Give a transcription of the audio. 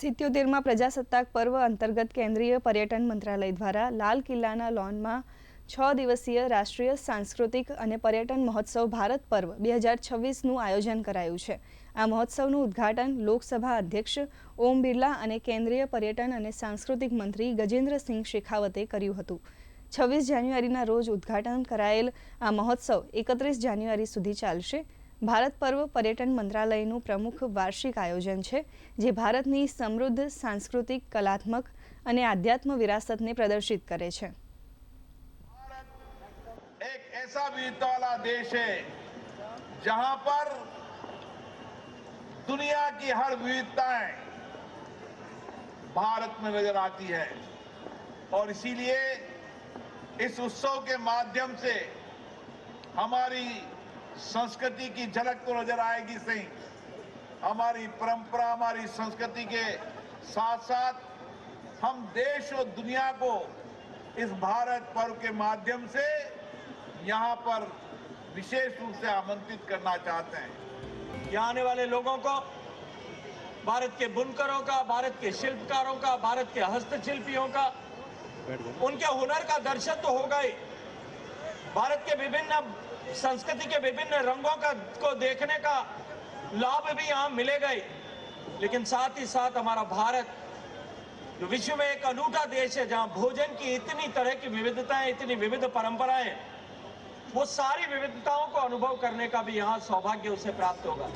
77માં પ્રજાસત્તાક પર્વ અંતર્ગત કેન્દ્રીય પર્યટન મંત્રાલય દ્વારા લાલ કિલ્લાના લોનમાં 6 દિવસીય રાષ્ટ્રીય સાંસ્કૃતિક અને પર્યટન મહોત્સવ ભારત પર્વ 2026નું આયોજન કરાયું છે। આ મહોત્સવનું ઉદ્ઘાટન લોકસભા અધ્યક્ષ ઓમ બિરલા અને કેન્દ્રીય પર્યટન અને સાંસ્કૃતિક મંત્રી ગજેન્દ્રસિંહ શેખાવતે કર્યું હતું। 26 જાન્યુઆરીના રોજ ઉદ્ઘાટન કરાયેલ આ મહોત્સવ 31 જાન્યુઆરી સુધી ચાલશે। भारत पर्व पर्यटन मंत्रालयનું प्रमुख वार्षिक आयोजन है, जे भारतनी समृद्ध सांस्कृतिक, कलात्मक અને आध्यात्म विरासतने प्रदर्शित करे छे। भारत एक ऐसा विविधता वाला देश है जहां पर दुनिया की हर विविधताएं भारत में नजर आती है और इसीलिए इस उत्सव के माध्यम से हमारी संस्कृति की झलक तो नजर आएगी सही, हमारी परंपरा, हमारी संस्कृति के साथ साथ हम देश और दुनिया को इस भारत पर्व के माध्यम से यहाँ पर विशेष रूप से आमंत्रित करना चाहते हैं। यहाँ आने वाले लोगों को भारत के बुनकरों का, भारत के शिल्पकारों का, भारत के हस्तशिल्पियों का, उनके हुनर का दर्शन तो होगा ही, भारत के विभिन्न संस्कृति के विभिन्न रंगों को देखने का लाभ भी यहाँ मिलेगा ही, लेकिन साथ ही साथ हमारा भारत जो विश्व में एक अनूठा देश है, जहाँ भोजन की इतनी तरह की विविधताएं, इतनी विविध परंपराएं, वो सारी विविधताओं को अनुभव करने का भी यहाँ सौभाग्य उसे प्राप्त होगा।